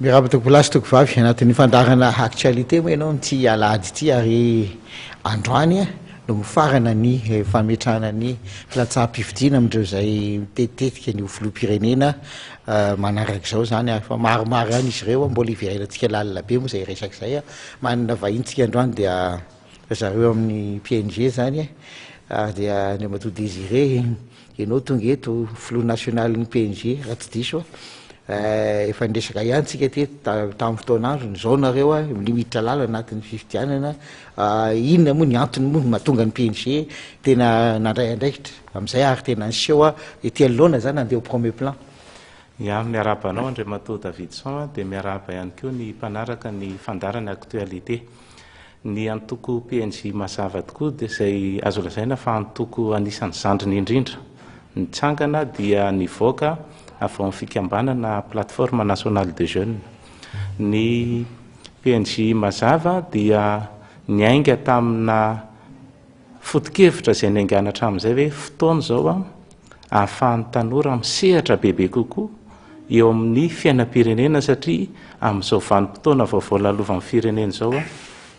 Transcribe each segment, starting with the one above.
Mirabatoko plasitoko vavy anatin'ny fandarana actualité moa ianao ty alady ty ary androany no mifarana ny fametrahana ny latsapividina amindreo zay mitetitetika ny filoham-pirenena manaraka zao zany fa maromaro ihany izy ireo mbola iverenantsika lalina be moa zay resaky zay manana vahintsika androany dia zareo amin'ny PNG zany ary dia ny Amato Désiré ianao tonga eto filoha national ny PNG raha tsy diso efa ndresaka ihany tsika teto tamin'ny fotoanandro ny zao nareo limitra lala anatin'ny fifidianana inona moa ny antony moa mahatonga ny PNG tena nandray andraikitra amizay ary tena niseho ety anoloana zany andeha au premier plan. Ya miaraba anao Andriamato Davidson dia miaraba ihany koa ny mpanaraka ny fandarana actualité. Ny antoko PNG mazava tokoa dia izay azo lazaina fa antoko anisan'ny zandriny indrindra. Ny tsangana dia nivoaka avy amin'ny fikambanana plateforme nationale de jeunes. Ny PNG mazava dia niainga tamina foto-kevitra izay niaingana hatramin'izay hoe fotoana zao ahafahan'ny tanora misehatra bebe kokoa eo amin'ny fiainam-pirenena satria amin'izao vanim-potoana vaovao lalovan'ny firenena zao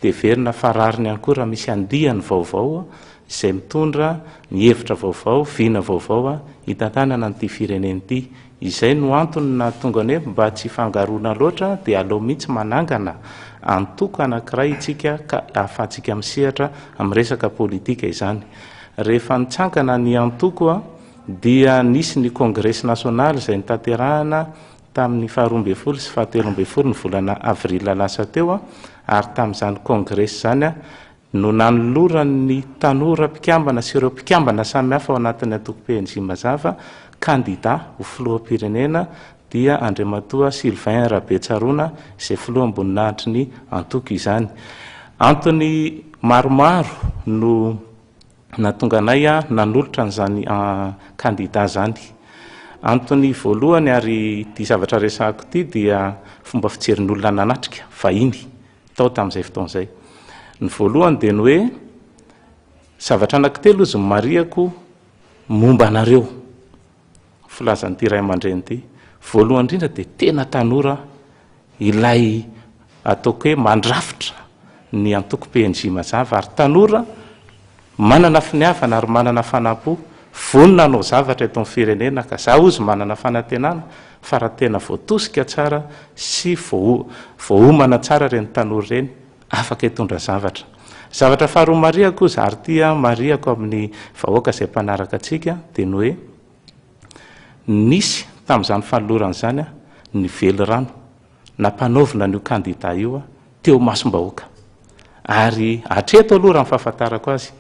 dia verina farariny ihany koa raha misy andihany vaovao izay mitondra ny hevitra vaovao, vina vaovao hitantanana n'ity firenena ity. Izay no antony na tonga ny hoe mba tsy fangaroana loatra dia aleo mihitsy manangana antoko anankiray itsika ka ahafahantsika misehatra amin'ny resaka politika izany. Rehefa nitsangana ny antoko dia nisy ny congrès national izay nitanterahana tamin'ny 12 sy 13 ny volana avrila lasa teo ary tamin'izany congrès zany no nanoloran'ny tanora mpikambana sy ireo mpikambana samihafa ao anatin'ny antoko PNG mazava candidat ho filoham-pirenena dia Andriamatoa Sylvain Rabetsarona izay filoha amboninahitry ny antoko izany. Antony maromaro no natonga anay nanolotra n'izany candidat zany. Antony voalohany ary ty zavatra resahako ty dia fomba fijerin'olona nanatrika vahiny tao tamin'izay fotoan'izay. Ny voalohany dia ny hoe zavatra anankitelo izy mariako momba anareo filazan'ity ray aman-dreny ity. Voalohany indrindra dia tena tanora ilay ataoko hoe mandrafitra ny antoko PNG mazava ary tanora manana finiavana ary manana fanampo vonona anao zavatra eto amin'ny firenena ka zaho izy manana fanantenana fa raha tena voatosika tsara sy voaomana tsara reny tanora reny afaka hitondra zavatra. Zavatra faharoa mariako izy ary tia mariako amin'ny vahoaka izay mpanaraka antsika dia ny hoe nisy tamin'izany fanolorana izany ny vely rano nampanaovina n'io candidat io teo masom-bahoaka ary hatreto aloha raha ny fahafantarako azy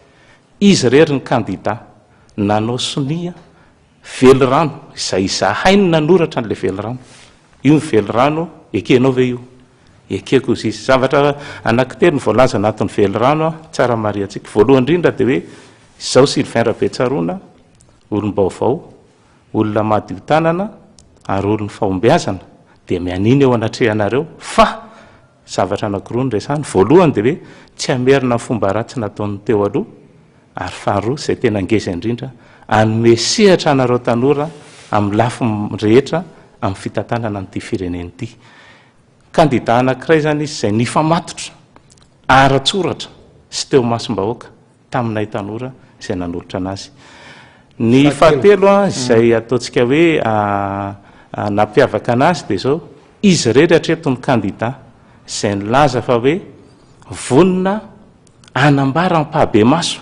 izy rery ny candidat nanao sonia vely rano izay zahainy nanoratra n'ilay vely rano io ny vely rano ekenao ve io ekeko izy izy. Zavatra anankitelo ny voalaza anatin'ny vely rano tsara mari antsika. Voalohany indrindra dia hoe izao Sylvain Rabetsarona olom-baovao olona madio tanana ary olona fahombiazana dia mianina eo anatrehanareo fa zavatra anankiroa ny resahany. Voalohany dia hoe tsy hamerina fomba ratsy nataony teo aloha ary faharoa izay tena ngeza indrindra anome sehatra anareo tanora amin'ny lafy rehetra amin'ny fitantanana n'ity firenena ity. Candidat anankiray zany izy izay nifamatotra ara-tsoratra sy teo masom-bahoaka taminay tanora izay nanolotra anazy. Ny fahatelo izay ataontsika hoe nampiavaka anazy dia zao izy rery hatreto ny candidat izay nilaza fa hoe vonona anambara ampahabe maso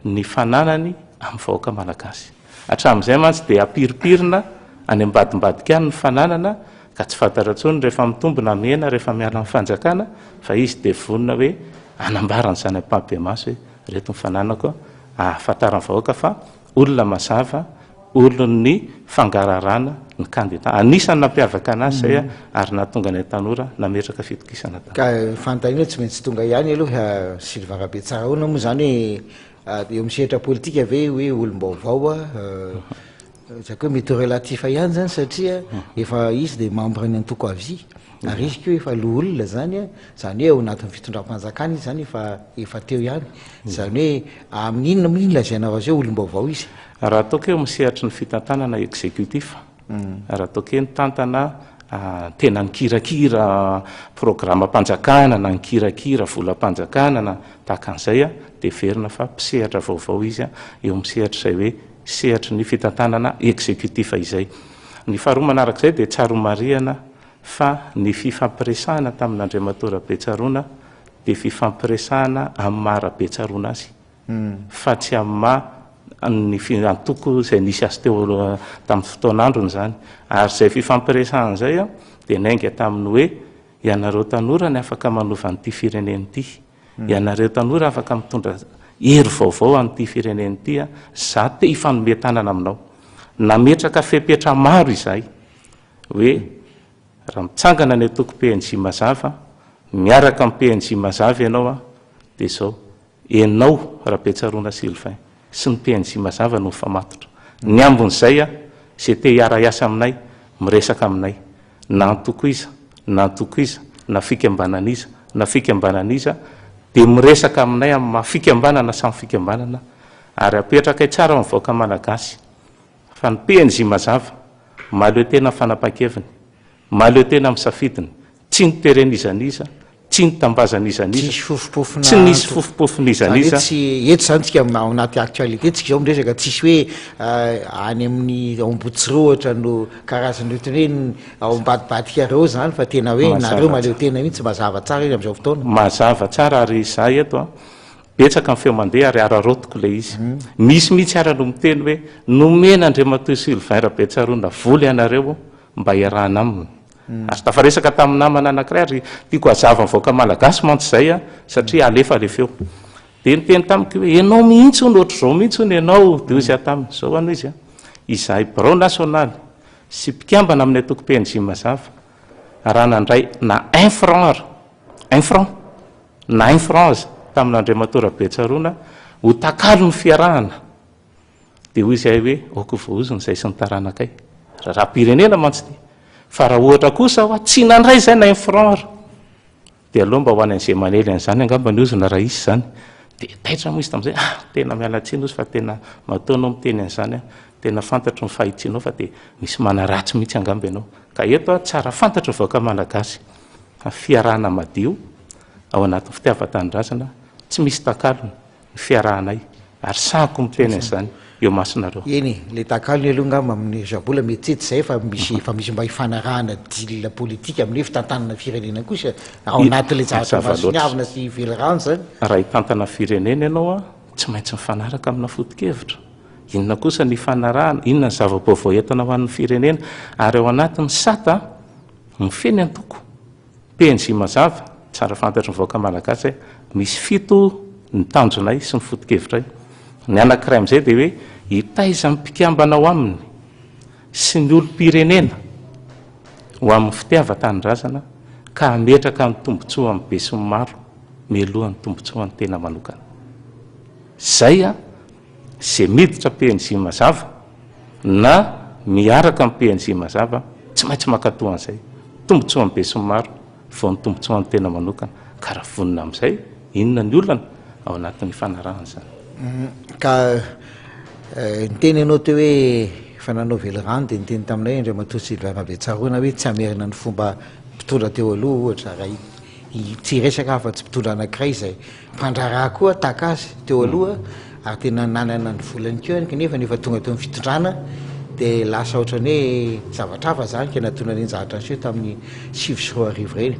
ny fananany amin'ny vahoaka malagasy. Hatramin'izay mantsy dia apiripirina any ambadimbadika any ny fananana ka tsy fantatra intsony rehefa mitombona mena rehefa miala amin'ny fanjakana fa izy dia vonona hoe anambarana izany ampahabe maso hoe reto ny fananako ahafantaran'ny vahoaka fa olona mazava olon'ny fangararana ny candidat. Anisany nampiavaka anazy zay ary nahatonga ny tanora nametraka fitokisana tao. Ka fantaniana tsy maintsy tonga ihany aloha Sylvain Rabetsarona moa zany eo misehatra politika ve hoe olom-baovao zako hoe mety relatif ihany zany satria efa izy dia membre ny antoko avy ary izy ko efa loha olona zany zany hoe ao anatin'ny fitondram-panjakana izy zany efa teo ihany zany hoe amin'inona min'ny lazainao azy hoe olom-baovao izy. Raha ataoko hoe misehatra ny fitantanana exécutif raha ataoko hoe nitantana tena nikirakira programa mpanjakana na nikirakira volam-panjakana na tahaka an'izay dia verina fa mpisehatra vaovao izy eo amin'ny sehatra izay hoe sehatra ny fitantanana exécutif izay. Ny faharoa manarak'izay dia tsaromariana fa ny fifampiresahana tamin'Andriamatora Betsaroana dia fifampiresahana amin'ny maha Betsaroana azy fa tsy amin'ny antoko izay nisy azy teo tamin'ny fotoan'androny zany. Ary izay fifampiresahana izay dia nainga tamin'ny hoe ianareo tanora ny afaka manova an'ity fireneny ity, ianareo tanora afaka mitondra hery vaovao an'ity fireneny ity, za te hifanome tanana aminao. Nametraka fepetra maro izahay hoe raha mitsangana ny atoko PNJ mazava, miaraka amin'ny PNJ mazava ianao dia izao enao Betsaroana Sylvain sy ny PNJ mazava no mifamatotra. Ny ambon'izay izay te hiara-iasa aminay miresaka aminay na antoko iza na antoko iza na fikambanana iza na fikambanana iza dia miresaka aminay amin'ny mafikambanana samy fikambanana ary apetraka tsara amin'ny vahoaka malagasy fa ny PNJ mazava mahaleo tena fanapa-keviny, mahaleo tena misafidiny, tsy niterenizan'iza, tsy nitambazan'izan'iza, tsy nisy fofopofin'izan'iza. Eto zany tsika ao anaty actualité tsika zao miresaka tsisy hoe any amin'ny ao Ambohitsirohatra no karazany ohatran'ny hoe ao ambadibadikareo zany fa tena hoe nareo mahaleo tena mihitsy mazava tsara izy amin'izao fotoana. Mazava tsara ary izahay eto betsaka amin'ny feo mandeha ary ararotiko ilay izy. Misy mihitsy ara no miteny hoe nomena Andriamatoa Sylvain Betsaroana vola ianareo mba iarahana aminy. Ary tafaresaka tamin'ny namana anankiray ary tiako hazava mivoaka malagasy mantsy izay satria alefa le feo. Dia niteny tamiko hoe ianao mihitsy hono ohatr'izao mihitsy hono ianao dia izy taminy izao ano izy izahay birao nasionaly sy mpikambana amin'ny atoko PNJ mazava raha nandray na 1 franc na 1 franc aza tamin'Andriamatora Betsaroana ho takalo ny fiarahana dia hoy izahay hoe aoko voaozony izay sy ny taranakay raha pirenena mantsy ty. Fa raha ohatra kosa tsy nandray izay na 1 franc dia aloha mba ho any an'izay manely an'izany angamba ny ozona raha isy zany dia taitra mo izy tamin'izay tena mialatsiny ozy fa tena mataonao miteny an'izany tena fantatro ny fahitsinao fa dia misy manaratsy mihitsy angamba ianao. Ka eto tsara fantatro vahoaka malagasy fiarahana madio ao anatin'ny fitiavan-tanindrazana tsy misy takalony ny fiarahanay ary sahako miteny an'izany eo masonareo. Eny le takalony aloha ngamba amin'ny zabola mety tsy izay fa misy mba hifanarahana dila politika amin'ny fitantanana firenena kosa ao anatin'le zavatra sy velirano zany. Raha hitantana firenena ianao tsy maintsy mifanaraka amina foto-kevitra. Inona kosa ny fanarahana, inona ny zava-baovao entana ho an'ny firenena ary ao anatin'ny sata mifeny antoko PNJ mazava tsara fantatry ny vahoaka malagasy misy 7 ny tanjonay sy ny foto-kevitray. Ny anankiray amin'izay dia hoe hitaiza mpikambana ao aminy sy ny olom-pirenena ho amin'ny fitiavan-tanindrazana ka hametraka ny tombontsoa amin'ny be sy ny maro mialohan'ny tombontsoa ny tena manokana. Zay izay miditra PNJ mazava na miaraka amin'ny PNJ mazava tsy maintsy mankatoa an'izay tombontsoa amin'ny be sy ny maro vao ny tombontsoa ny tena manokana ka raha vonina amin'izay inona ny olana ao anatin'ny fanarahana zany. Ka niteny ianao teo hoe fananao velirano dia niteny taminay Andriamatoa Sylvain Betsaroana hoe tsy hamerina ny fomba mpitondra teo aloha ohatra raha tsy resaka afa-tsy mpitondra anankiray izay mpandraraha koa taka azy teo aloha ary tena nanana ny volany keo kanefa nefa tonga teo amin'ny fitondrana dia lasa ohatrany hoe zavatra hafa zany ka natona ny zavatra an'seo tamin'ny 7 reny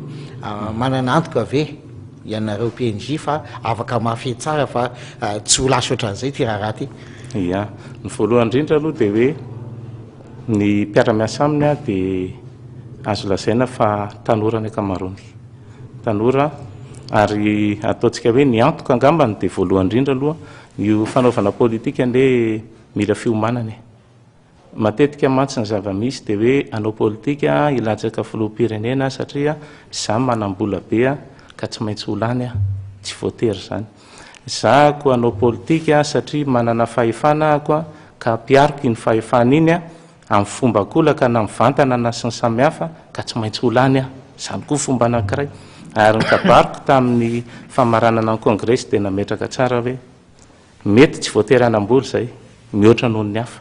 manana antoka ave ianareo PNJ fa afaka mafy tsara fa tsy ho lasa ohatran'izay ty raharaha ty. Ia, ny voalohany indrindra aloha dia hoe ny mpiara-miasa aminy dia azo lazaina fa tanora ny ankamaroany tanora ary ataontsika hoe ny antoka angambany dia voalohany indrindra aloha io fanaovana politika nde mila fiomanana matetika mantsy ny zava-misy dia hoe anao politika ilatsaka filoham-pirenena satria za manam-bola be ka tsy maintsy olany tsy voatery zany. Za koa anao politika satria manana fahefana koa ka ampiariko iny fahefana iny amin'ny fomba kolaka na mivantana na sy ny samihafa ka tsy maintsy olany zany koa fomba anankiray. Ary nikabariko tamin'ny famaranana ny kongresy dia nametraka tsara hoe mety tsy voatery anam-bola zay mihoatra noho ny hafa,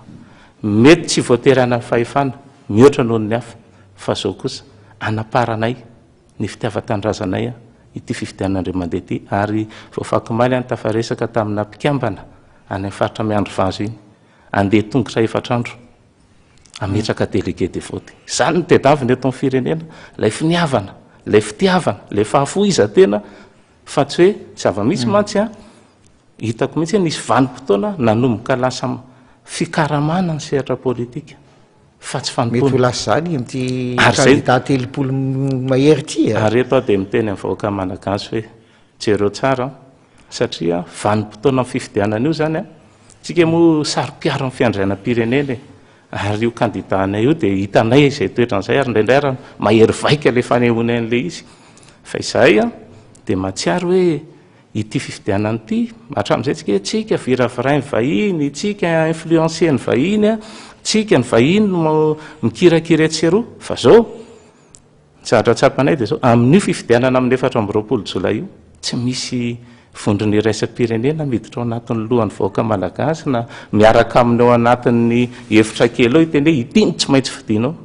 mety tsy voatery ana fahefana mihoatra noho ny hafa fa zao kosa anaparanay ny fitiavan-tanindrazanay ity fifidianandre mandeha ty ary voafakimaly any tafaresaka tamina mpikambana any amin'ny faritra miandro vazo iny andeha tongotra efatrandro ametraka délégué de vote zany ny tedaviny eto amin'ny firenena lay finiavana lay fitiavana lay fahafoizatena fa tsy hoe zava-misy mantsy hitako mihitsy nisy vanim-potoana nanomboka lasa fikaramana ny sehatra politika fa tsy mety ho lasa zany amty candidat telopolo mahery ty ary eto dia miteny amin'ny vahoaka malagasy hoe jereo tsara satria vanim-potoana amin'ny fifidianana io zany tsika moa saro-piaro amin'ny fiandrianam-pirenena ary io candidat-nay io dia hitanay izay toetran'izay ary indraindray ary mahery vaika le fanehoana an'le izy fa izay dia matsiaro hoe ity fifidianana ity hatramin'izay tsika hoe tsika viravirainy vahiny tsika influenceny vahiny tsika ny vahiny no mikirakira-tseroa fa zao zahatra tsapanay dia zao amin'io fifidianana amin'ny 4 jolay io tsy misy vondrony iraisam-pirenena miditra ao anatin'ny lohan'ny vahoaka malagasy na miaraka aminy ao anatin'ny hevitra kely ao iteny hoe ity ny tsy maintsy fidinao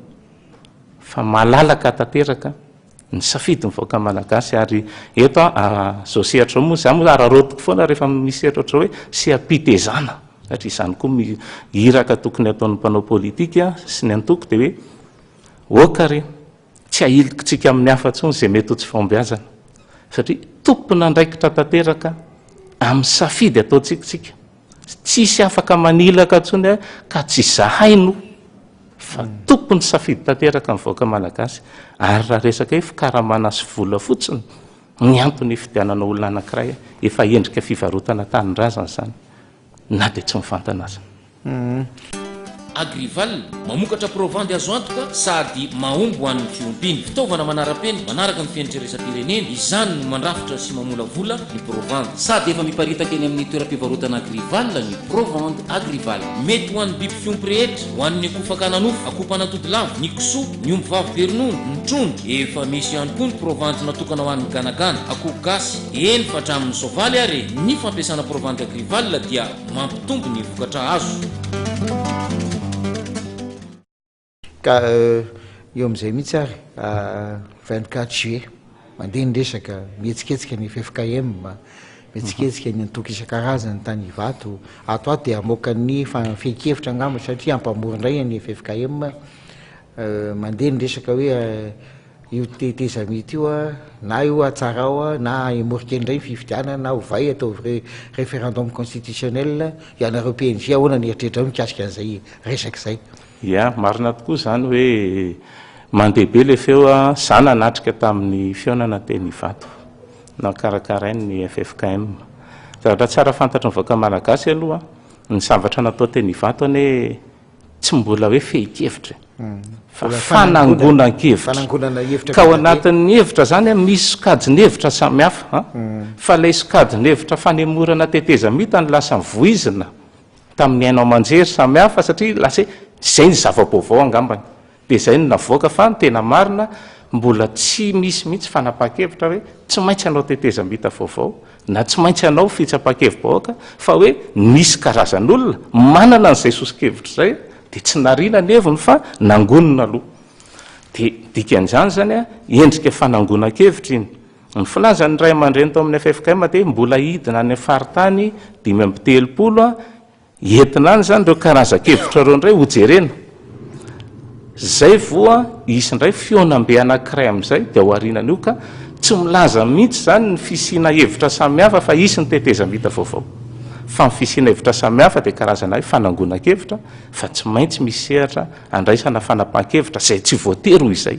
fa malalaka tanteraka ny safidy ny vahoaka malagasy ary eto zao sehatra moa zany moa ararotiko foana rehefa misy sehatra oatra hoe sy ampitezana satria izany koa iraka tokony ataon'ny mpanao politika sy ny antoko dia hoe okare tsy ahilikitsika amin'ny hafa-tsony zay mety ho tsy fombiazana satria tompona ndraikitra tanteraka amin'ny safidy ataotsikitsika tsisy afaka manilaka ntsony ka tsy zahaino fa tompony safidy tanteraka ny vahoaka malagasy ary raha resaka hoe fikaramana sy vola fotsiny ny antony fidianana olona anankiray efa endrika fivarotana tanindrazana zany na dia tsy mifantana azy Agrival mamokatra provandy azo antoka sady mahombo an'ny fiompiny fitaovana manara-peny manaraka ny fientreresa-pirenena izany no mandrafitra sy mamolavola ny provandy sady efa miparitaka eny amin'ny toeram-pivarotana Agrival ny provandy Agrival mety ho an'ny biby fiompy rehetra ho an'ny akofaka-nanofo akopanatody lavo ny kisoa ny omby vavy-beronono ny trondro efa misy ihany koa ny provandy natokana ho an'ny ganagana akoho gasy eny fa hatramin'ny soavaly ary ny fampiasana provandy Agrival dia mampitombo ny vokatra azo ka eo am'izay mihitsy ary 24 juillet mandeha ny resaka mihetsiketsika ny FFKM mihetsiketsika ny antoko isan-karazany tany Ivato ato dia amoaka ny fehikevitra angamba satria ampamora indray ny FFKM mandeha ny resaka hoe io tetezamity io na io atsara ao na imorika indray fifidianana na ovay atao référendum constitutionnel ianareo PNJ ahoana ny eritreritra mikasika an'izay resaka izay marina tokoa zany hoe mandehabe le feo zany anatrika tamin'ny fionana teny Ivato na karakarainy ny FFKM zavatra tsara fantatra ny vahoaka malagasy aloha ny zavatra natao teny Ivato hoe tsy mbola hoe fehikevitra fa fanangonan-kevitra ka ao anatin'ny hevitra zany misy sokajiny hevitra samihafa fa lay sokajiny hevitra fanemorana tetezamita ny lasa voizina tamin'ny ainao manjery samihafa satria lasa zay ny zava-baovao angambany dia zay ny navoaka fa ny tena marina mbola tsy misy mihitsy fanapa-kevitra hoe tsy maintsy anao tetezamita vaovao na tsy maintsy anao fitsapa-kevi-bahoaka fa hoe misy karazan'olona manana n'izay sosikevitra zay dia tsy narina ny heviny fa nangonina aloha dia dikan'izany zany endrika fanangonan-kevitra iny ny filazany ray aman-dreny tao amin'ny FFKM dia mbola hidina any faritany 5 entina any zany reo karazan-kevitra reo indray hojerena zay voa isy indray fionambe anankiray amin'izay dia ho arinan'io ka tsy milaza mihitsy zany ny fisina hevitra samihafa fa isy ny tetezamita vaovao fa ny fisina hevitra samihafa dia karazana hoe fanangonan-kevitra fa tsy maintsy misy sehatra andraisana fanapahan-kevitra zay tsy voatery ho izay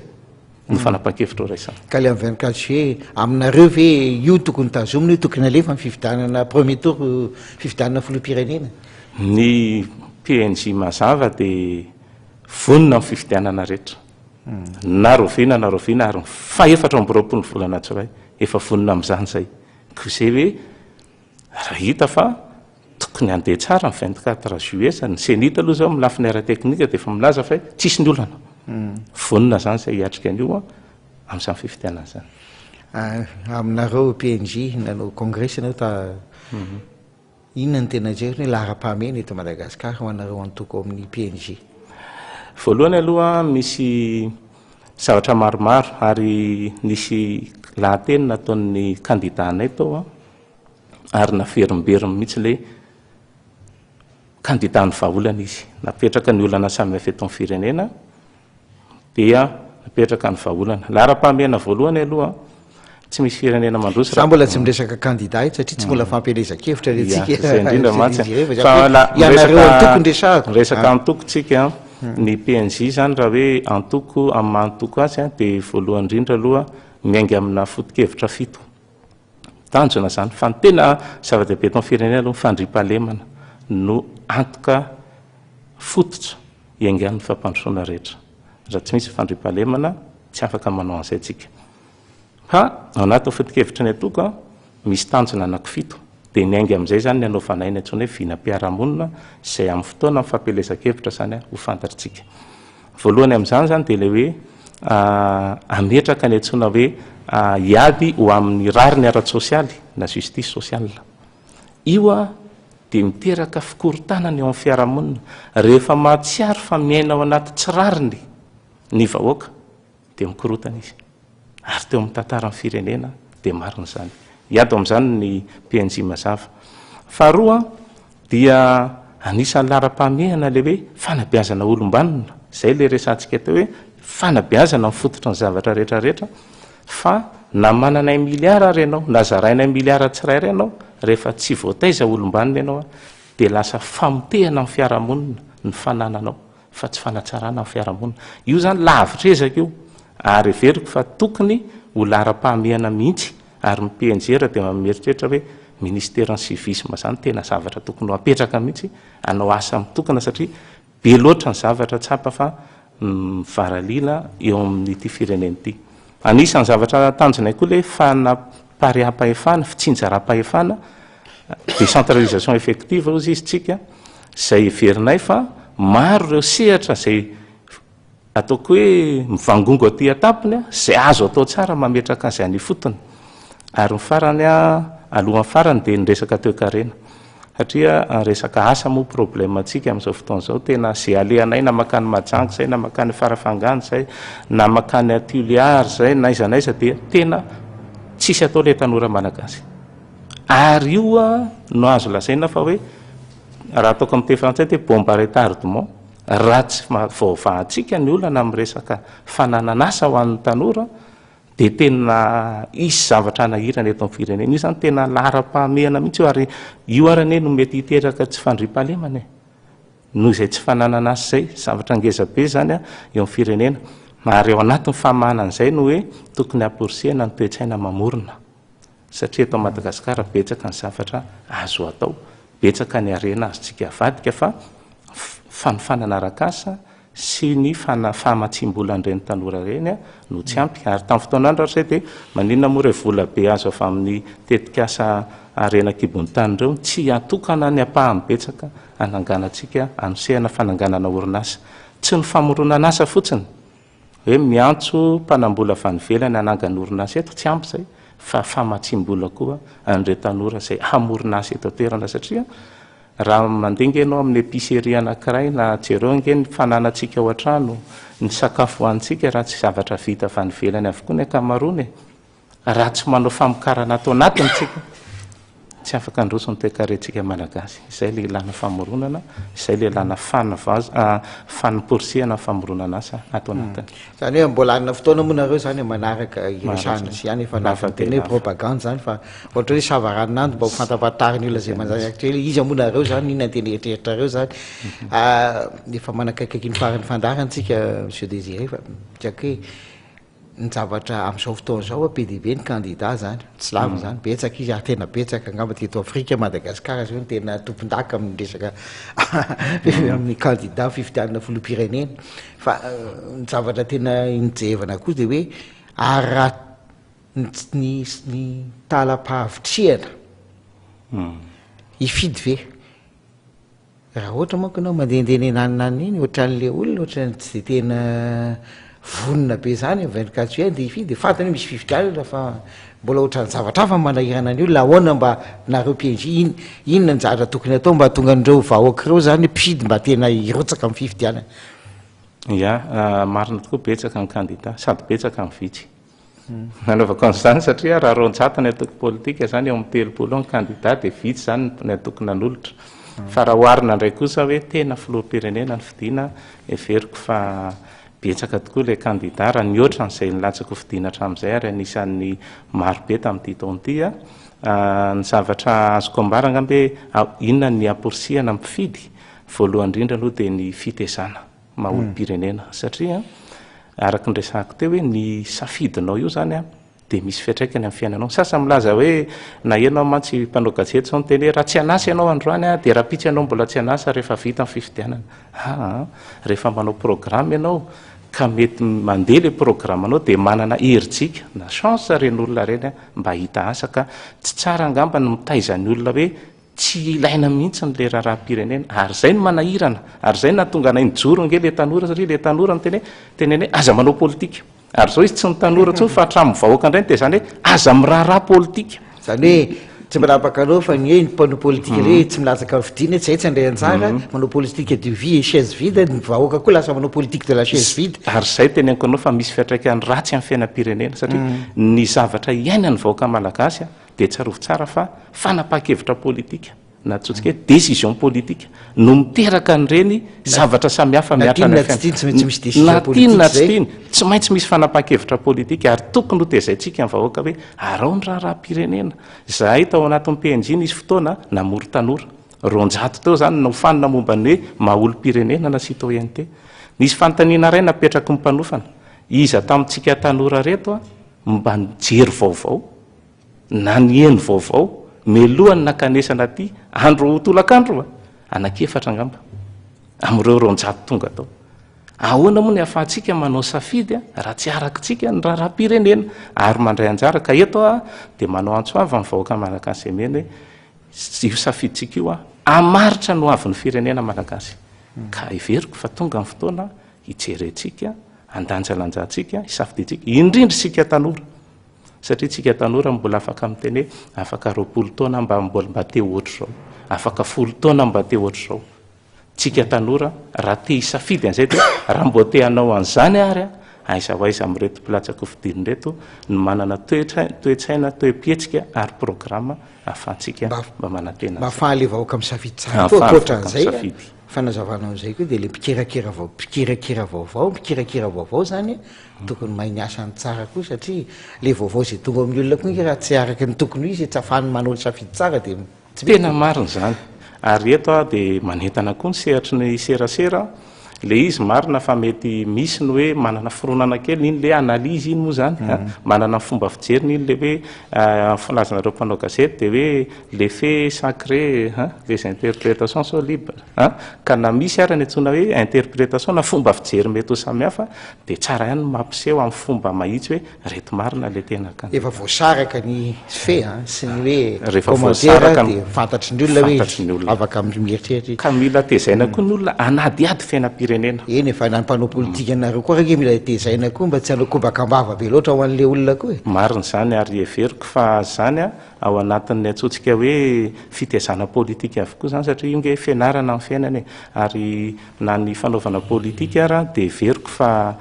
ny fanapahan-kevitra raisana ka le amin'ny 24 juillet aminareo ve io tokony tazomina io tokony alefa ny fifidianana premier tour fifidianana filoham-pirenena ny PNJ mazava dia vonina amin'ny fifidianana rehetra na roviana ary fa 4 volana tsoray efa vonina amin'izany zay ko izay hoe raha hita fa tokony andeha tsara ny 24 juillet zany senita aloha zao milafiny ara-teknika dia efa milaza fa tsisy ny olana vonina zany zay hiatrika an'io amin'izany fifidianana zany aminareo PNJ nanao congrès anao inona ny tena jeriny hoe lahara-pahamena eto Madagasikara ho anareo antoko amin'ny PNJ voalohany aloha misy zavatra maromaro ary nisy lahateny nataon'ny kandidanay tao ary naferimberiny mihitsy le kandidany vahaolana izy napetraka ny olana samihafa eto amin'ny firenena dia napetraka ny vahaolana lara-pahamehana voalohany aloha tsy misy firenena mandroso za mbola tsy miresaka candidat satria tsy mbola fampielezan-kevitra zay indrindra mantsy resaka antokotsika ny PNJ zany raha hoe antoko amin'ny mahatoko azy dia voalohany indrindra aloha miainga amina foto-kevitra fito tanjona zany fa ny tena zava-dehibe eto amin'ny firenena aloha fandriam-pahalemana no antoka fototra iangan'ny fampandrosoana rehetra raha tsy misy fandriam-pahalemana tsy afaka manao an'izay tsika fa ao anatin'ny foto-kevitra ny atoko misy tanjona anankifito dia ny ainga amin'izay zany ny anaovanay ny antsoina hoe vinam-piarahamonina izay amin'ny fotoana ny fampielezan-kevitra zany ho fantatritsika voalohany amin'izany zany dia le hoe ametraka ny antsoina hoe hiady ho amin'ny rariny ara-tsosialy na justice sociale io dia miteraka fikorontanana eo amin'ny fiarahamonina rehefa mahatsiaro fa miaina ao anaty tsy rariny ny vahoaka dia mikorotana izy ary teo amin'ny tantaran'ny firenena dia marina zany hiady amin'izany ny PNJ mazava faharoa dia anisan'ny lara-pahamehana le hoe fanabeazana olombanona izay le resantsika teo hoe fanabeazana mifototra ny zavatra rehetrarehetra fa na manana 1 miliara renao na zaraina 1 miliara tsirairay ianao rehefa tsy voataiza olombanina ianao dia lasa famotehana amin'ny fiarahamonina ny fanananao fa tsy fanatsarana amin'ny fiarahamonina io zany lavitra ezaka io ary everiko fa tokony ho lara-pahamehana mihitsy ary ny PNJ raha dia mameritreritra hoe ministerin'ny civisme zany tena zavatra tokony ho apetraka mihitsy anao asa mitokana satria be loatra ny zavatra tsapa fa varalila eo amin'ity firenena ity anisan'ny zavatra tanjonay koa le fanapariam-pahefana fitsinjaram-pahefana décentralisation effective ozy izy tsika izay everinay fa maro ireo sehatra izay ataoko hoe mivangongo aty atapony izay azo atao tsara mametraka an'izay any fotony ary ny farany alohan'ny farany dia nyresaka toe-karena satria resaka asa moa problème antsika amin'izao fotoana izao tena izay alehanay na makany majango zay na makany farafangany zay na makany atuliary zay na izanaiza dia tena tsisy atao le tanora malagasy ary io no azo lazaina fa hoe raha ataoko amin'ny teny frantsay dia bombe retardement raha tsy vaovahantsika ny olana amin'ny resaka fananan'asa ho an'ny tanora dia tena isy zavatra nahirana eto amin'ny firenena io zany tena lara-pahamehana mihitsy io ary io arany no mety hiteraka tsy fandriam-pahalemana noho izay tsy fananan'asa zay zavatra ngezabe zany eo amin'ny firenena ary ao anatin'ny famahanan'izay no hoe tokony hamporisihana ny toe-tsaina mamorona satria eto Madagasikara betsaka ny zavatra azo atao betsaka ny arena azotsika avadika fa fanofanana arak'asa sy ny fahamatsim-bolan'ireny tanora reny no tsy ampy ary tamin'ny fotoana andro zay dia maninona moa re vola be azo avy amin'ny tetikasa arena kibony tany ireo tsy atokana ny ampahany betsaka ananganantsika anosehana fananganana orinasa tsy ny famoronana asa fotsiny hoe miantso mpanambola avy any ivelany anangany orinasa eto tsy ampy zay fa fahamatsim-bola koa an'ireo tanora izay hamorinasa eto toerana satria raha mandenga ianao amin'ny épicerie anankiray na jereo nge ny fananantsika ao an-trano ny sakafo hoanitsika raha tsy zavatra vita avy any ivelany avokoa ny akamaroany raha tsy manao famokarana atao anatiny tsika tsy afaka androsony toe-karentsika malagasy izay le ilana famoronana izay le ilana faniporisihana famoronana asa atao anatiny zany hoe mbola anina fotoana moa nareo zany manaraka iresahana sy ihany efa nafateny hoe propagande zany fa ohatra hoe savaranandy mba ho fantapatariny olona zay manjary actuel izy moa nareo zany iny anteny eritreritrareo zany efa manakaikaiky ny farany fandarantsika monsieur Désiré fa tiako hoe ny zavatra amin'izao fotoana izao PDB ny candidat zany tsy lava zany betsaka izy tena betsaka angamba teto Afrika Madagasikara zao ny tena tompon-daka amin'ny resaka amin'ny candidat fifidianana filoham-pirenena fa ny zavatra tena injevana koa dia hoe ara ny talam-pahavitrihana ifidy ve raha ohatra manko ianao mandehandeha ny naninany iny ohatran'le olona ohatran'ny tsy dia tena vonona be zany 24 juin dia ifidy dia fantany hoe misy fifidianana fa mbola ohatran'ny zavatra hafa manahirana ny olona ahoana mba nareo PNJ inona ny zavatra tokony atao mba tonga an'ireo vahoaka ireo zany mpifidy mba tena hirotsaka amin'ny fifidianana Marina tokoa betsaka ny kandida sady betsaka ny vitsy nanaovako an'izany satria raha rontsatany atoko politika zany eo amin'ny telopolo ny kandida dia vitsy zany ny atoko nanolotra fa raha oharina indray kosa hoe tena filoham-pirenena ny fidiana everiko fa betsaka tokoa ilay kandida raha ny oatra n'izay nilatsako fidiana hatramin'izay ary anisan'ny marobe tamin'ity taon'ity ny zavatra azoko ambarana hoe inona ny aporsihana mpifidy voalohany indrindra aloha dia ny fitezana maolo-pirenena satria araka ny resahako teo hoe ny safidinao io zany dia misy fiatraikany amin'ny fiainanao sasa milaza hoe na ianao mantsy mpanao gazety zao ny teny hoe raha tsy anasa ianao androany dia raha pitsy ianao mbola tsy anasa rehefa vita ny fifidianana rehefa manao programma ianao ka mety mandeha le programmanao dia manana heritsika na chance reny olona reny mba hita asa ka tsy tsara angamba ny mitaizany olona hoe tsy ilaina mihitsy n'le raharam-pirenena ary zay no manahirana ary zay na tonga nay nijoro nge le tanora satria le tanora no teneny hoe aza manao politika ary zao izy tsy ny tanora tso fa hatramin'ny vahoaka indray dia zany hoe aza miraharaha politika zany hoe tsy manapaka anao fa ny hoe ny mpanao politika re tsy milatsaka fidiana tsy hay tsy andray anjara manao politika de vie chaise vide ny vahoaka koa lasa manao politique de la chaise vide ary zay teneniko anao fa misy fiatraikany ratsy amin'ny fiainam-pirenena satria ny zavatra iaina ny vahoaka malagasy dia tsarovy tsara fa fanapa-kevitra politika na tsotsika hoe décision politika no miteraka an'ireny zavatra samihafa miatrana natinona tsy tiany tsy maintsy misy fanapa-kevitra politika ary tokony ho tezaintsika ny vahoaka hoe arao ny raharam-pirenena zahay tao anatin'ny PNJ nisy fotoana namory tanora ronjato teo zany no fanina momba ny hoe maolo-pirenena na citoyenneté nisy fanontaniana ray napetraky ny mpanofana iza tamintsika tanora reto mba nijery vaovao na ny eny vaovao melohany nakanesana ty andro tolakandro anakefatra angamba amin'ireo ronjato tonga tao ahoana moa ny ahafahantsika manao safidy raha tsy arakitsika ny raharam-pirenena ary mandray anjara ka eto dia manao antso avy amin'ny vahoaka malagasy emeny hoe io safiditsika io amaritra no avy ny firenena malagasy ka iveriko fa tonga ny fotoana hijerentsika andanjalanjantsika hisafiditsika indrindra sika tanora satria tsika tanora mbola afaka miteny hoe afaka 20 taona mba te ohatr' zao afaka 10 taona mba te ohatr' zao tsika tanora raha te hisafidy an'izay dia raha mbo te hanao an'izany ary aiza ho aiza amin'reto mpilatsako fidiny reto no manana toe-tsaina toe-pietsika ary programma ahafahantsika mba manantena mba ahafahale vahoaka misafidy tsara koa ohatran'izay fanazavanao an'izay koa dia le mpikirakira vaovao zany tokony mahay ny asany tsara koa satria le vaovao zay tonga amin'ny olona koa raha tsy araka ny tokony izy tsy ahafahany manao safidy tsara dia tena marina zany ary eto dia manentana koa ny sehatry ny serasera le izy marina fa mety misy ny hoe manana fironana kely iny le analizy iny moa zany manana fomba fijeriny iny le hoe filazanareo mpanao gazety dia hoe les faits sacrés les interprétations sont libres ka na misy ary ny antsona hoe interprétation na fomba fijery mety ho samihafa dia tsara ihany mampiseho amin'ny fomba mahitsy hoe reto marina le tena kan efa voasaraka ny fait sy ny hoe commentaire dia fantatry ny olona hoe afaka mieritreritra ka mila tezaina koa ny olona anadiady fiainam-pirenena eny efa na mpanao politika anareo koa rake mila tezaina koa mba tsy hanao kobakambava be loatra ho an'le olona koa marina zany ary everiko fa zany ao anatin'ny atsotsika hoe fitezana politika avokoa zany satria io nge fianarana amin'ny fiainana ary na ny fanaovana politika ary dia everiko fa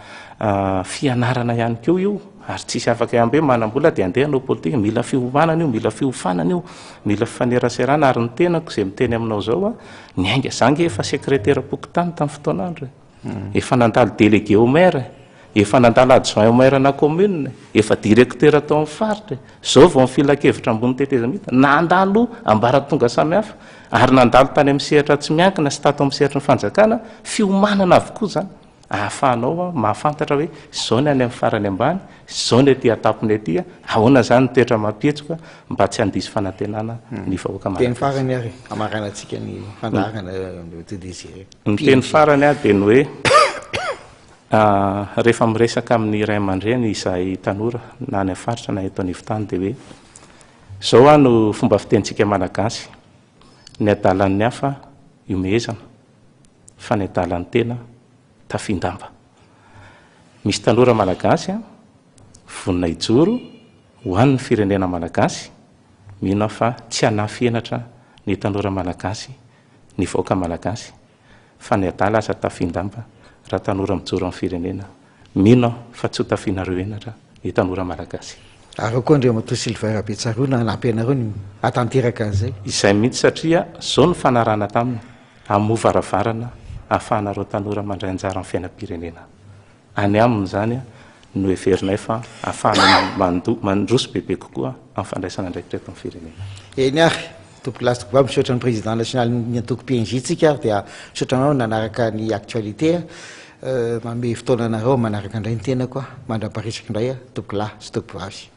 fianarana ihany keo io ary tsisy afaka ihany be manam-bola dia andeha anao politika mila fiomanana io mila fiofanana io mila fifaneraserana ary ny tenako izay miteny aminao zao ny ainga zange efa secrétaire pokotany tamin'ny fotoanandro efa nandalo délégué au maire efa nandalo adjoint au maire na commune efa directeur tao amin'ny faritra zao vao mifilakevitra ambony teteza mihita nandalo ambara tonga samihafa ary nandalo tany amin'ny sehatra tsy miankina sy tato amin'ny sehatra ny fanjakana fiomanana avokoa zany ahafahanao mahafantatra hoe zao ny any amin'ny farany ambany zao ny aty atapony aty ahoana zany toetra mampietsoka mba tsy handisy fanantenana ny vahoaka teny farany ary amaranantsika ny fandarana tdésiré ny teny farany a dia ny hoe rehefa miresaka amin'ny ray aman-dreny izahay tanora na any faritra na eto anivotany dia hoe zao no fomba fitentsika malagasy ny adalan'ny hafa iomehezana fa ny adalan'ny tena tafindamba misy tanora malagasy vonina ijoro ho an'ny firenena malagasy mino fa tsy hanafienatra ny tanora malagasy ny vahoaka malagasy fa ny adala aza tafindamba raha tanora mijoro amin'ny firenena mino fa tsy ho tafianareo enatra ny tanora malagasy. Ary koa Andriamatoa Silver Betsaroa nanampy anareo ny atanteraka an'izay. Izay mihitsy satria zao ny fanarana taminy amin'ny varavarana ahafahanareo tanora mandray anjara amin'ny fiainam-pirenena. Any aminy zany no heverinay fa ahafahana mandroso bebe kokoa amin'ny fandraisana ndraikitra eto amin'ny firenena. Eny ary tompolastiko va misaotra ny président national ny antoko PNJ tsika ary dia misaotra anao nanaraka ny actualité mame fotoana anareo manaraka indray ny tena koa mandra-paritsaky indray tompolahy sy tompivavy.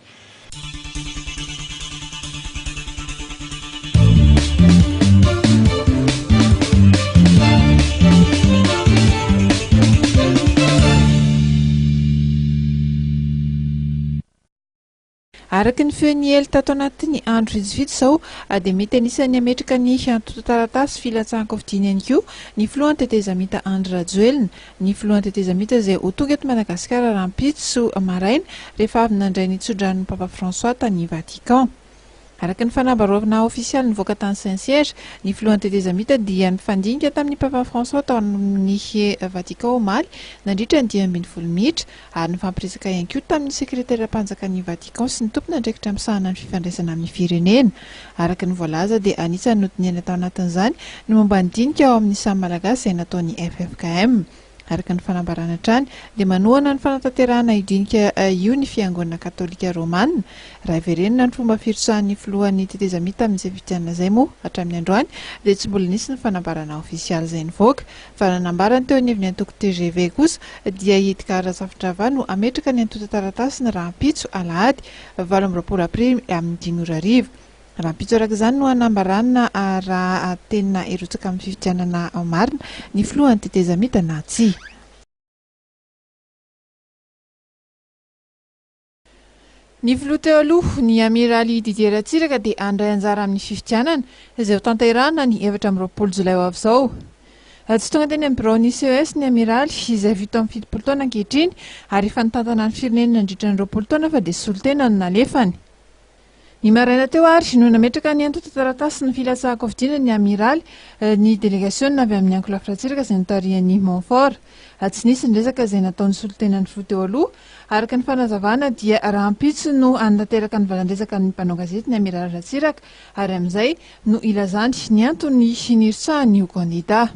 Araka ny feon'ny ely tato anatin'ny andro vitsivitsy zao dia mety anisan'ny ametraka ny antota taratasy filatsahan-kofidiana ihany koa ny filohan'ny tetezamita Andry Rajoelina, ny filohan'ny tetezamita izay ho tonga eto Madagasikara rahampitso maraina rehefa avy nandray ny tsodran'ny Papa François tany Vatican. Araka ny fanambarovana ofisialy nivoaka tany Saint-Siège, ny filohan'ny tetezamita dia nifandinika tamin'ny Papa François tao amin'ny Vatican omaly nandritra ny 12 minitra ary nifampiresaka ihany koa tamin'ny sekretera-panjakan'ny Vatican sy ny tompona andraikitra misahana ny fifandraisana amin'ny firenena. Araka ny voalaza dia anisany nodiniana tao anatin'izany no momba ny dinika ao amin'ny samy malagasy izay nataon'ny FFKM. Araka ny fanambarana trany dia manohana ny fanatanterahana idinika io ny fiangonana katolika romana raha verenina ny fomba firosahan'ny filohan'ny tetezamita amin'izay fidianana izay moa hatramin'ny androany dia tsy mbola nisy ny fanambarana ofisialy izay nivoaka fa nanambarany teo ny eviny antoko TGV kosa dia hitika ara-safitra ava no ametraka ny antota taratasy ny rahampitso alahady 18 aprily amin'ny 5:00. Rahampitso araka izany no anambarana raha tena erotsaka amin'ny fifidianana marina ny filohan'ny tetezamita na tsia. Ny filoha teo aloha ny amiraly Didier Ratsiraka dia andray anjara amin'ny fifidianana izay ho tanterahana ny 7 Jolay ho avy izao. Tsy tonga teny amin'ny bureau-ny CES ny amiraly izay vita amin'ny 70 taona ankehitriny ary efa nitantana ny firenena nandritra ny 20 taona fa dia solotena no nalefany. Ny maraina teo ary no nametraka ny antota taratasy ny filatsahan-kofidiana ny amiraly ny délégation avy amin'ny Ankola Fratsiraka izay notarihan'ny Montfort. Tsy nisy ny resaka izay nataon'ny solotena ny filoha teo aloha. Araka ny fanazavana dia rahampitso no anateraka ny valan-dresaka ny mpanao gazety ny amiraly Ratsiraka ary amin'izay no ilazany ny antony nirotsahany io kandida.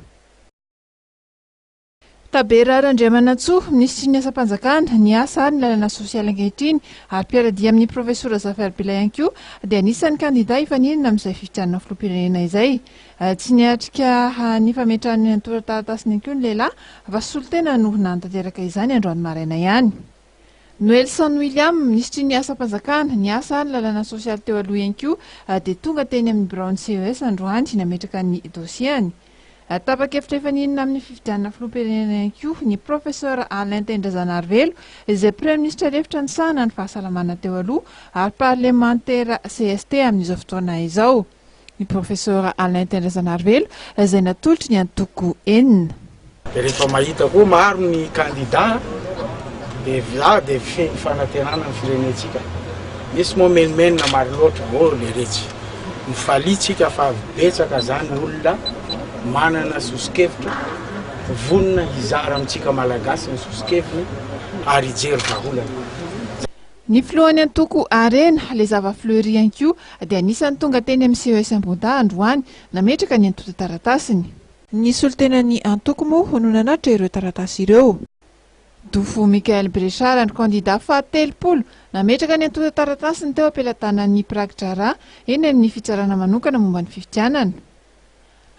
Tabera Randriamanantsoa ministry ny asa-panjakana ny asa ary ny lalana sosialy ankehitriny ary mpiara-dia amin'ny profesora Zafary Bila ihany koa dia anisan'ny kandida ifaninana amin'izay fifidianana filoham-pirenena izay. Tsy niatrika ny fametrahany ny antota taratasiny ihany koa ny lehilahy fa solotena no nanatanteraka izany androany maraina ihany. Noelson William ministry ny asa-panjakana ny asa ary ny lalana sosialy teo aloha ihany koa dia tonga teny amin'ny bureau-ny CES androany nametraka ny dosiany. Tapa-kevitra efaninana amin'ny fifidianana filoham-pirenena ihany koa ny professeur Alain Tendrazanarvelo izay premier ministre lefitra nisahana ny fahasalamana teo aloha ary parlementaire CST amin'izao fotoana izao. Ny professeur Alain Tendrazanarvelo izay natolotry ny antoko enina. Rehefa mahita koa maro ny kandida dia fanatenana ny firenentsika. Misy moa menimenina maro loatra le retsy. Mifalitsika fa betsaka zany olona manana sosikevitra vonona hizara amintsika malagasy ny sosikeviny ary hijery vaholana. Ny filohan'ny antoko arena le zava fleury ihany koa dia anisany tonga teny amin'ny CES Ambonda androany nametraka ny antota taratasiny. Ny solotenan'ny antoko moa no nanatra ireo taratasy ireo. Dofo Michael Brechard ny kandida faha-telopolo nametraka ny antota taratasiny teo ampelantanan'ny Prague-Jara eny amin'ny fitsarana manokana momba ny fifidianana.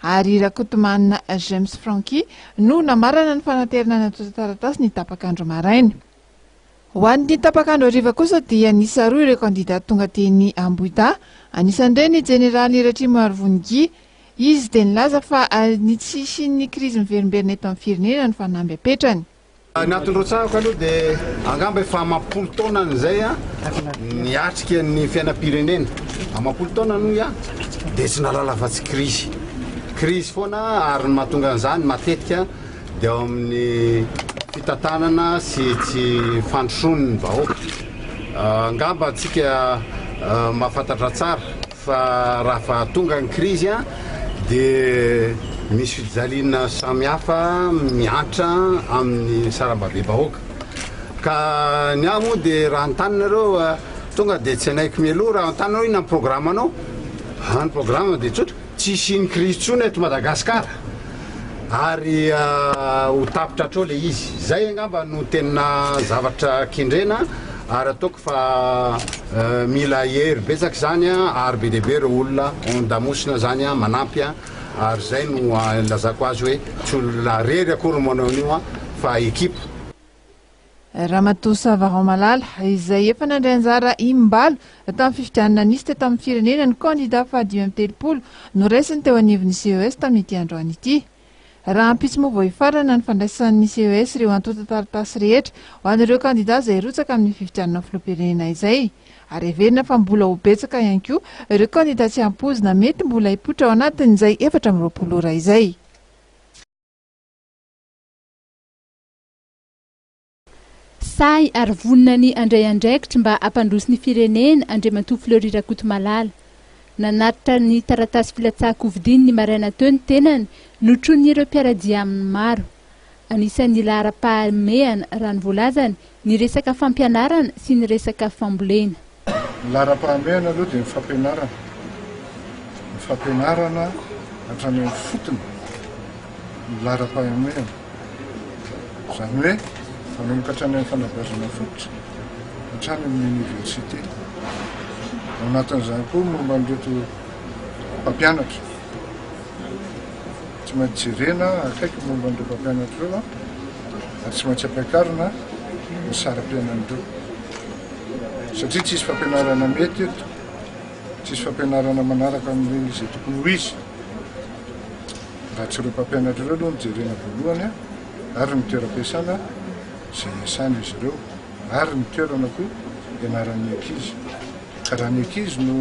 Ary Rakotomana James Franky no namarana ny fanaterana ny antota taratasy ny tapakandro maraina. Ho an'ny tapakandro hariva kosa dia nisa roa ireo kandida tonga teny Ambohida, anisan'ireny ny jeneraly Ratrimo Arvongy. Izy dia nilaza fa ny tsisy ny krizy miverimberina eto amin'ny firenena ny fanamby apetrany. Ny antondrotsahako aloha dia angamba efa mampolo taona n'izay niatrika ny fiainam-pirenena. Mampolo taona no dia tsy nalala fa-tsy krizy foana ary ny mahatonga an'izany matetika dia ao amin'ny fitantanana sy tsy fandrosoany ny vahoaka. Angamba antsika mahafantatra tsara fa raha fa tonga ny krizy dia misy fijaliana samihafa miatra amin'ny sarambabe-bahoaka ka ny ahy moa dia raha antanareo tonga dia tsy anaiky mialoha raha antanareo ina ny programmanao ny programme dia tsotra tsisy iny crise tsony eto Madagasikara ary ho tapitra atreo le izy zay angamba no tena zavatra kendrena ary ataoko fa mila hery betsaka zany ary be deaibe reo olona ondamosina zany manampy ary zay no lazako azy hoe tsy olona rery akory manao an'io fa ekipa. Ramatoa Savaron Malala izay efa nandray anjara imbalo tamin'ny fifidianana nisy teto amin'ny firenena ny candidat fahadimy amby telopolo no raisiny teo anivon'ny CES tamin'ity androany ity. Raha ampitsy moa vao hifarana ny fandraisan'ny CES ireo antota taratasy rehetra ho an'ireo kandidat izay rotsaka amin'ny fifidianana filoham-pirenena izay. Ary heverina fa mbola ho betsaka ihany koa ireo kandidat tsy ampozina mety mbola hipoitra ao anatin'izay 420 ora izay. Say ary vonina ny andray andraikitra mba hampandroso ny firenena Andriamatoa Fleury Rakotomalala. Nanatitra ny taratasy filatsahako vidiny ny maraina teo ny tenany notrony ireo mpiaradia amin'ny maro. Anisan'ny lara-pahamehana raha ny voalazany ny resaka fampianarana sy ny resaka fambolena. Lara-pahamehana aloha dia ny fampianarana hatrany fotony ny lara-pahamehana zany hoe manomboka hatrany amin'ny fanabazana fototra hatrany amin'ny université. Ao anatin'izany koa momba an'ireto mpampianatra tsy maintsy jerena akaiky momba an'ireo mpampianatra ireo ary tsy maintsy ampiakarina ny saram-piainan'ireo satria tsisy fampianarana mety eto, tsisy fampianarana manaraka amin'ireny izay tokony ho izy raha tsy ireo mpampianatra ireo aloha ny jerena voalohany ary ny toeram-piasana izay iasana izy ireo ary ny toerana koa ianaran'ny ankizy. Ka raha ny ankizy no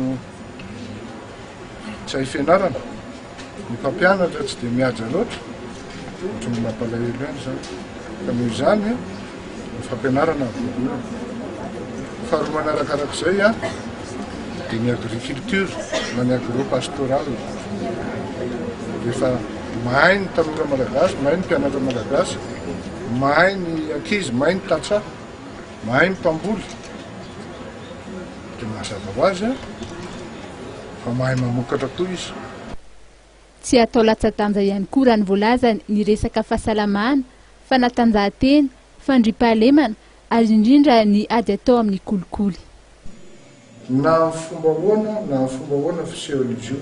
tsy hay fianarana ny mpampianatra tsy dia mihaja loatra ohatran'ny mampalahelo ihany zany ka noho izany ny fampianarana voalohany. Faharoa manarakarak'izay dia ny agriculture na ny agropastoral. Rehefa mahay ny tanora malagasy, mahay ny mpianatra malagasy, mahay ny ankizy, mahay ny tantsaha, mahay ny mpamboly dia mahazava ho azy fa mahay mamokatra koa izy. Tsy atao latsa-danja ihany koa raha ny voalazany ny resaka fahasalamana, fanatanjahantena, fandriam-pahalemana ary indrindra ny ady atao amin'ny kolikoly. Na fomba ahoana fisehon'izy io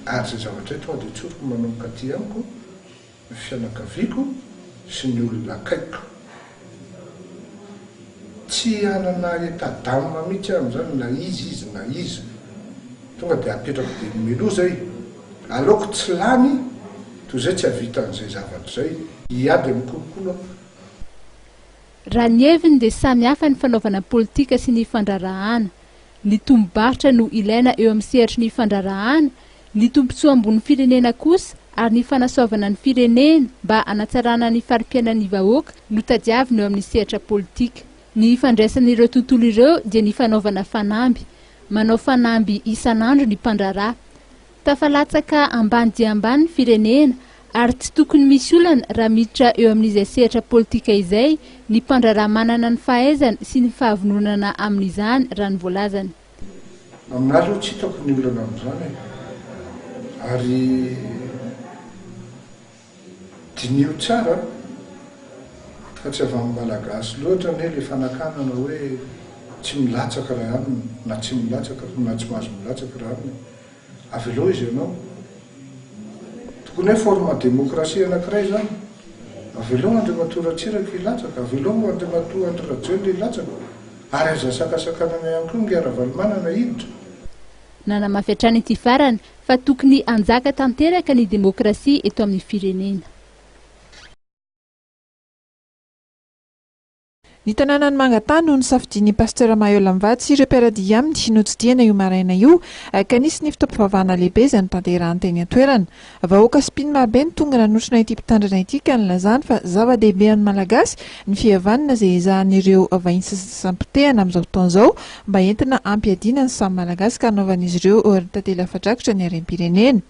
ary zay zavatra tonga dia tsofoko manomboka aty amiko ny fianakaviako sy ny olona akaiko. Tsy anana etadamina mihitsy amin'izany na izy tonga dia apetrako dia meloa zay aleoko tsy lany toy izay tsy havita an'izay zavatra zay hiady amin'ny kolokolo. Raha ny heviny dia samy hafa ny fanaovana politika sy ny fandrarahana. Ny tombobaritra no ilaina eo amin'ny sehatry ny fandrarahana, ny tombontsoa ambony firenena kosa ary ny fanasaovana ny firenena mba hanatsarana ny farim-piainan'ny vahoaka no tadiavina eo amin'ny sehatra politika. Ny fandraisan'ireo tontolo ireo dia ny fanaovana fanamby. Manao fanamby isan'andro ny mpandraraha. Tafalatsaka ambany dia ambany ny firenena ary tsy tokony misy olana raha miditra eo amin'izay sehatra politika izay ny mpandraraha manana ny fahaizana sy ny fahavononana amin'izany raha ny voalazany. Aminahy aloha tsy hitako ny olana amin'izany ary dinio tsara fa tsy avy amin'ny malagasy loatra ne le fanakanana hoe tsy milatsaka raha aminy na tsy milatsaka na tsy mahazo milatsaka raha aminy. Avy izy ianao tokony hoe forme demokrasia anankiray zany. Avy aloha Andriamatoa Ratsiraka ilatsaka, avy aloha Andriamatoa Andry ilatsaka ary aza sakasakanana ihany koa ny ara-valmanana hiditra. Nanamafy hatrany ity farany fa tokony anjaka tanteraka ny demokrasia eto amin'ny firenena. Ny tanànany Mangatany no nisafidian'ny pasteur Mayola Mvatsy ireo mpiaradia aminy sinodidina io maraina io ka nisy ny fitaom-pivavahana lehibe izay nitanterahany teny an-toerana. Vahoaka spiny mahabe ny tonga nanotrona ity mpitandrana ity ka nilazany fa zava-dehibe amin'ny malagasy ny fihavanana izay ezahan'ireo vahiny sasampitehana amin'izao fotoan'izao mba entina ampiadiana ny samy malagasy ka hanaovan'izy ireo tantely afadrakotra ny harem-pirenena.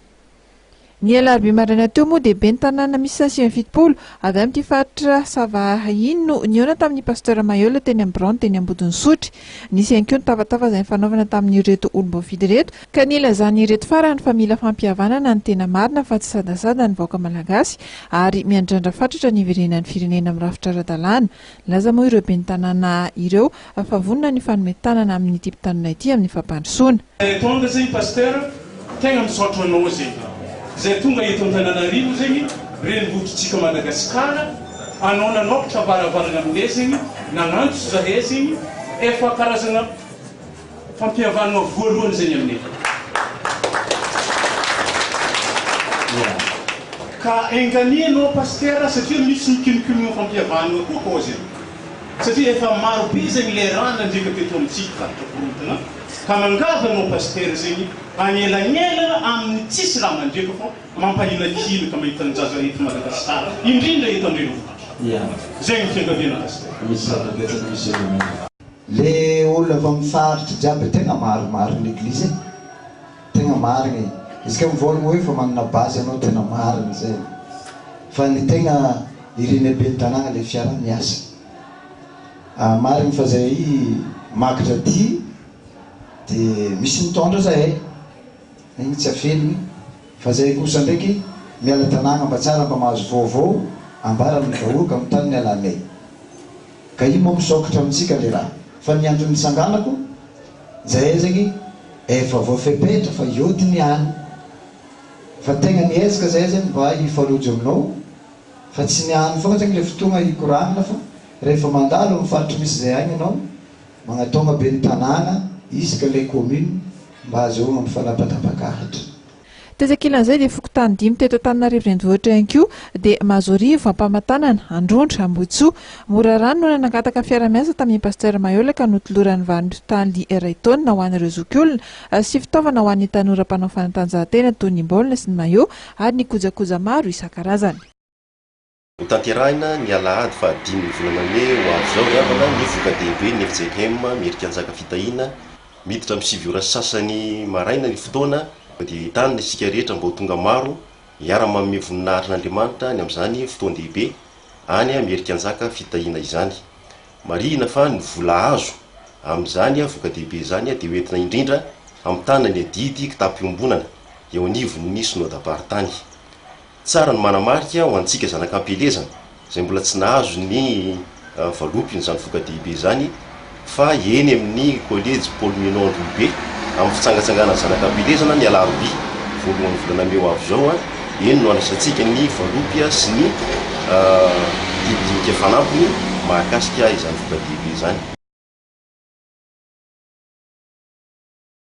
Ny alarobia maraina teo moa dia ben'ny tanàna misy sasy fitopolo avy amin'ity faritra Savahainy no niona tamin'ny pasteur Mayola teny amin'ny Brown teny ambodiny sotry. Nisy ihany koa ny tavatava izay fanaovana tamin'ireto olom-boafidy reto ka nilazan'ireto farany fa mila fampihavanana ny tena marina fa tsy sadasada ny vahoaka malagasy ary miandrandra fatratra ny iverenan'ny firenena amin'ny rafitra ara-dalàna. Laza moa ireo ben'ny tanàna ireo fa vonona ny fanometanana amin'ny tipon-tanana ity amin'ny fampandrosoana. Tonga zegny pasteur tegna misaotra anao zegny. Zay tonga eto Antananarivo zegny renivohitritsika Madagasikara anao nanokatra varavarana amin'ilay zegny nagnantso zahay zegny efa karazana fampihavanana voalohany zegny aminay. Ka enganianao pasteur satria misy mikinikino fampihavanana koa zegny satria efa maro be zegny le rana ndreka teto amintsika karontana ka mangavanao pasteur zegny agnelagnelan amin'ny tsisy raha mandreka fa mampahilankilo ka mahita ny jaza eto Madagasikara indrindra eto andrenivohitra zegny fiangaviana pasteur. Le olona avy amin'ny faritra jiaby tegna maromaro l'eglize tegna marigny izy ka mivolagna hoe fa manana base anao tena marigny zay fa ny tegna ireny be ny tanàna le fiara-miasa marigny fa zay makatra ty dia misy mitondra zahay igny tsy afeligny fa zay kosa ndraiky miala tanàna mba tsara mba mahazo vaovao ambara amin'ny vahoaka amin'ny tany mialanay ka io moa misokatra amintsika le raha fa ny andro nisanganako zahay zegny efa voafepetra fa iody ny any fa tegna niezaka zahay zegny mba hifalojo aminao fa tsy ny any foana zegny le fotoagna hikoranina fa rehefa mandalo amin'ny faritra misy zay agny ianao magnatonga be ny tanàna isaka le commune mba azahoagna amin'ny fanapatabakahatra. Tezakilan'izay dia fokotany 5 teto Antananarivo renivohitra ihany koa dia Mazorivo, Ampahamantanana, Androndra, Ambotsoa, Morarano no nangataka fiara-miasa tamin'ny pasteur Mayola ka notoloran'ny vanin-tany 2 taona ho an'ireo zokiolona sy fitaovana ho an'ny tanora mpanao fanatanjahantena toy ny baolina sy ny maillot ary ny kojakoja maro isan-karazany. Tanterahina ny alahady fa 5 volana me ho avy zao avana ny voka-dehibe ny FJM mierika anjaka fitahina miditra amin'ny 7 ora sasany maraina ny fotoana dia tanana isika rehetra mba ho tonga maro hiara-manome voninahitran'Andriamanitra ny amin'izany fotoan-dehibe any mierika anjaka fitahina izany. Marihina fa ny vola azo amin'izany voka-dehibe zany dia hoentina indrindra amin'ny tanany adidy kitampiombonana eo anivon'ny synodam-paritany. Tsara ny manamarika ho antsika zanak'ampelezana izay mbola tsy nahazo ny valopiny izany voka-dehibe zany fa eny amin'ny collège Paul Minondrobe amin'ny fitsangatsangana zanak'ampelezana ny alarobia voalohany volana me ho avy zao eny no anasantsika ny valopia sy ny didinika fanampiny mahakasika izany voka-dehibe zany.